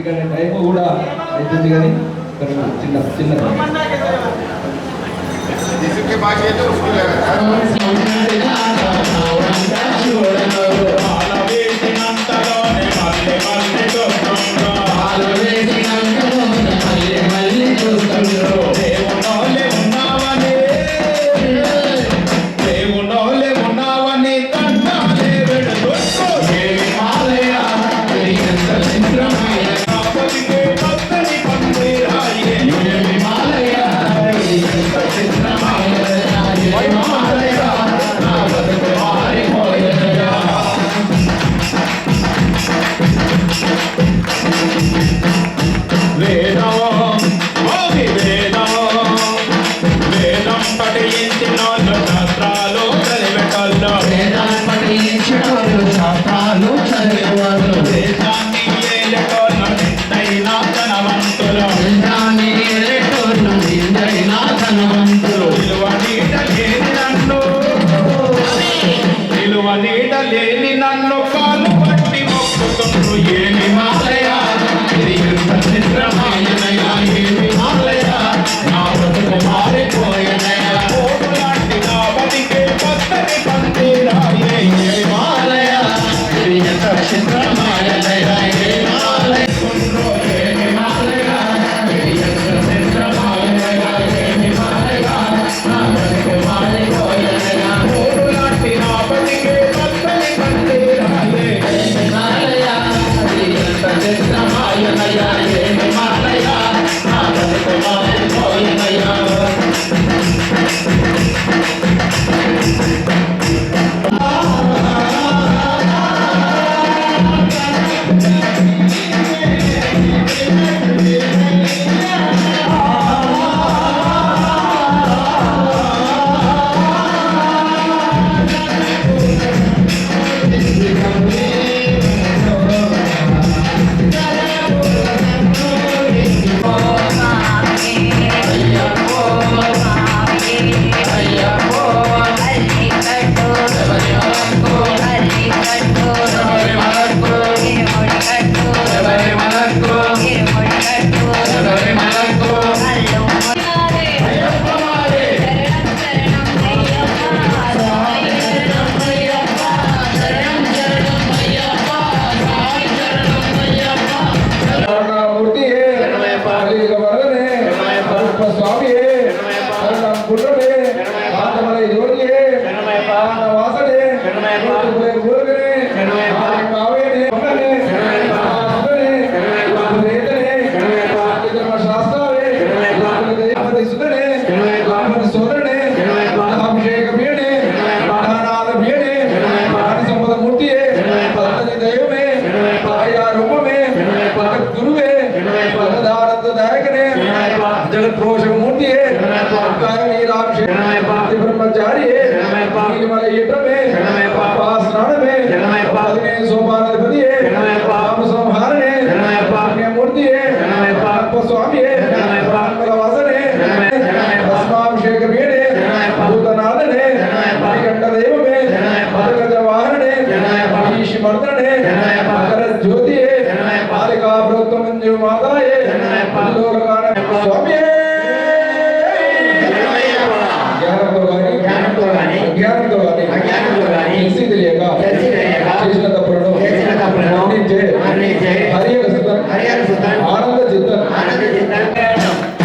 ఎందుకంటే టైం కూడా అవుతుంది కానీ చిన్న చిన్న లేని నన్ను కాలు పట్టి మొక్కుతుండ్రు ఏమి మాలయ ఇది ఎంత చిత్రమాయనయా ఏమి మాలయ నా బ్రతుకు మారిపోయనయా కోడు లాంటి నా బతికే పచ్చని పందిరాయే ఏమి మాలయ ఇది ఎంత చిత్రమాయనయా ఏమి మాలయ ఏమి మాలయ ఇది ఎంత చిత్రమాయనయా ఏమి మాలయ నా బ్రతుకు మారిపోయనయా కోడు లాంటి నా బతికే మృత్యుమాదాయే స్వామి జ్ఞానంతో గాని అజ్ఞానంతో గాని తెలిసి తెలియక చేసిన తప్పులను మన్నించే హరిహర సుతన్ ఆనంద చిత్తన్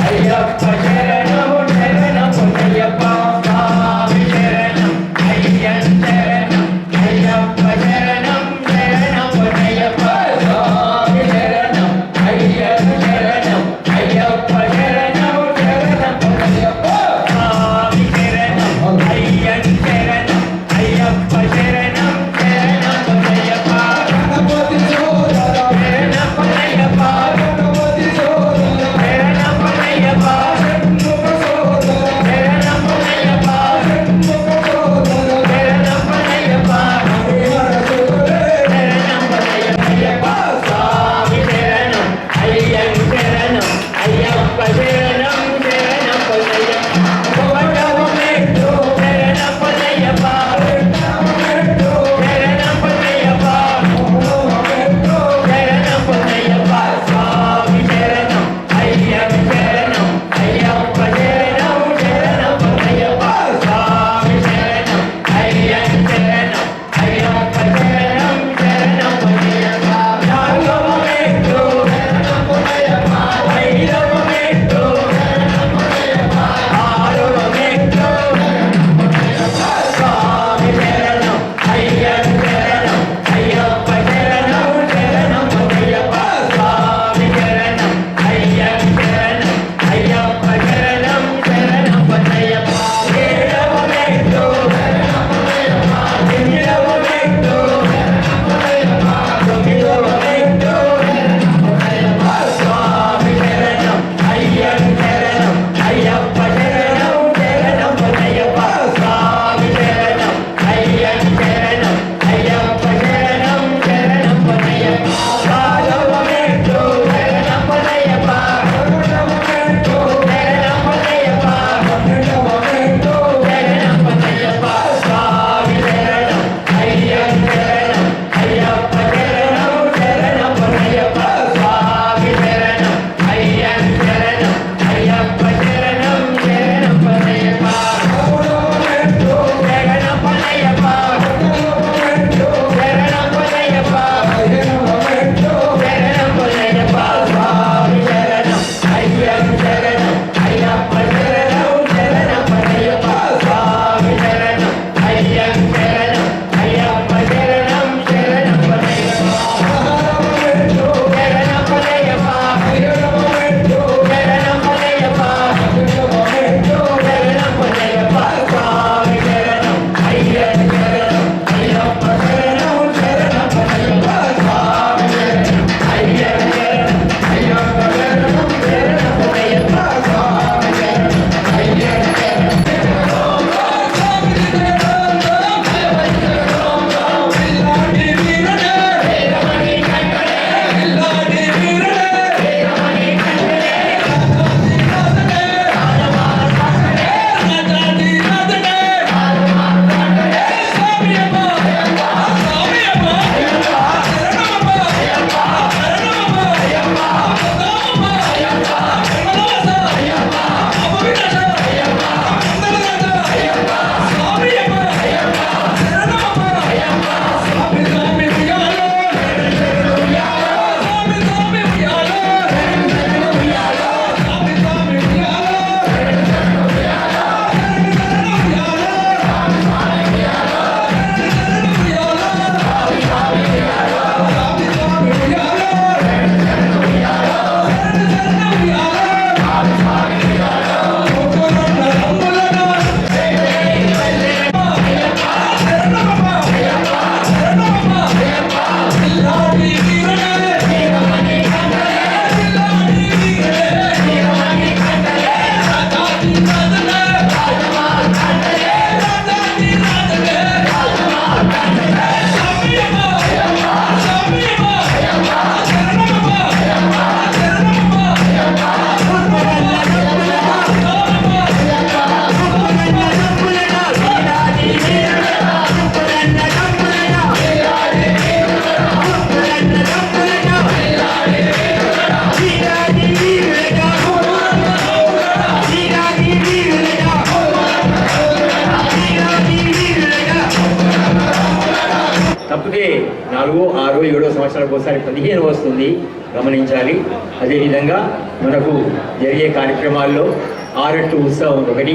అయ్యప్ప శరణము శరణం పొన్నయ్యప్ప స్వామి శరణం అయ్యన్ శరణం అయ్యప్ప శరణం శరణం పొన్నయ్యప్ప స్వామి శరణం అయ్యన్ శరణం అయ్యప్ప శరణం శరణం పొన్నయ్యప్ప స్వామి శరణం అయ్యన్ శరణం అయ్యప్ప శరణం శరణం పొన్నయ్యప్ప గణపతి సోదర శరణం పొన్నయ్యప్ప సంవత్సరాలకు ఒకసారి 15 వస్తుంది, గమనించాలి. అదేవిధంగా మనకు జరిగే కార్యక్రమాల్లో ఆరట్టు ఉత్సవం ఒకటి,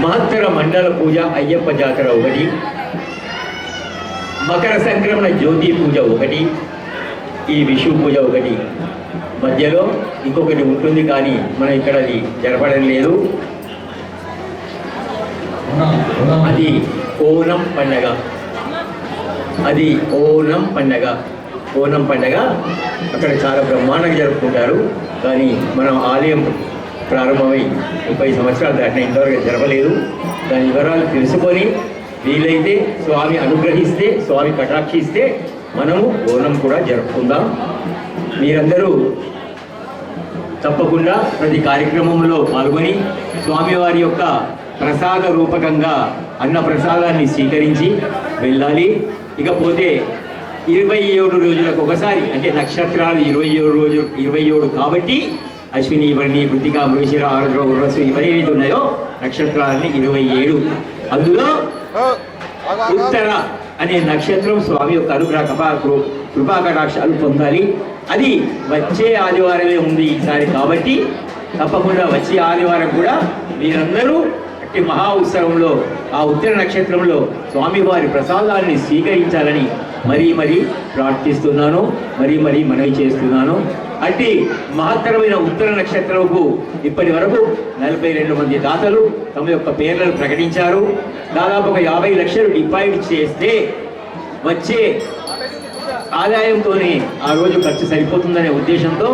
మహత్తర మండల పూజ అయ్యప్ప జాతర ఒకటి, మకర సంక్రమణ జ్యోతి పూజ ఒకటి, ఈ విషు పూజ ఒకటి, మధ్యలో ఇంకొకటి ఉంటుంది కానీ మనం ఇక్కడ అది జరపడం లేదు. అది ఓనం పండగ. అది ఓనం పండగ. ఓనం పండగ అక్కడ చాలా బ్రహ్మాండంగా జరుపుకుంటారు. కానీ మనం ఆలయం ప్రారంభమై 30 సంవత్సరాలు దాటిన ఇంతవరకు జరపలేదు. దాని వివరాలు తెలుసుకొని వీలైతే స్వామి అనుగ్రహిస్తే, స్వామి కటాక్షిస్తే మనము ఓనం కూడా జరుపుకుందాం. మీరందరూ తప్పకుండా ప్రతి కార్యక్రమంలో పాల్గొని స్వామివారి యొక్క ప్రసాద రూపకంగా అన్న ప్రసాదాన్ని స్వీకరించి వెళ్ళాలి. ఇకపోతే 27 రోజులకు ఒకసారి, అంటే నక్షత్రాలు 27 కాబట్టి అశ్విని, ఇవన్నీ కృతిక, మృగశిర, ఆరుద్ర, ఉర్వశు ఇవన్నీ ఏవైతే ఉన్నాయో నక్షత్రాలని 27. అందులో ఉత్తర అనే నక్షత్రం స్వామి యొక్క అనుగ్రహ కృపాకటాక్షాలు పొందాలి. అది వచ్చే ఆదివారమే ఉంది ఈసారి కాబట్టి తప్పకుండా వచ్చే ఆదివారం కూడా మీరందరూ అట్టి మహా ఉత్సవంలో ఆ ఉత్తర నక్షత్రంలో స్వామివారి ప్రసాదాన్ని స్వీకరించాలని మరీ ప్రార్థిస్తున్నాను, మరీ మనవి చేస్తున్నాను. అట్టి మహత్తరమైన ఉత్తర నక్షత్రంకు ఇప్పటి వరకు 42 మంది దాతలు తమ యొక్క పేర్లను ప్రకటించారు. దాదాపు ఒక 50 లక్షలు డిపాజిట్ చేస్తే వచ్చే ఆదాయంతోనే ఆ రోజు ఖర్చు సరిపోతుందనే ఉద్దేశంతో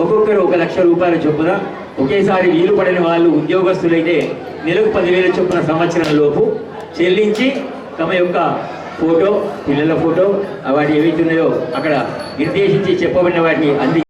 ఒక్కొక్కరు 1 లక్ష రూపాయల చొప్పున ఒకేసారి వీలు పడని వాళ్ళు ఉద్యోగస్తులైతే నెలకు 10,000 చొప్పున సంవత్సరం లోపు చెల్లించి తమ యొక్క ఫోటో, పిల్లల ఫోటో, వాటి ఏవైతే ఉన్నాయో అక్కడ నిర్దేశించి చెప్పబడిన వాటిని అంది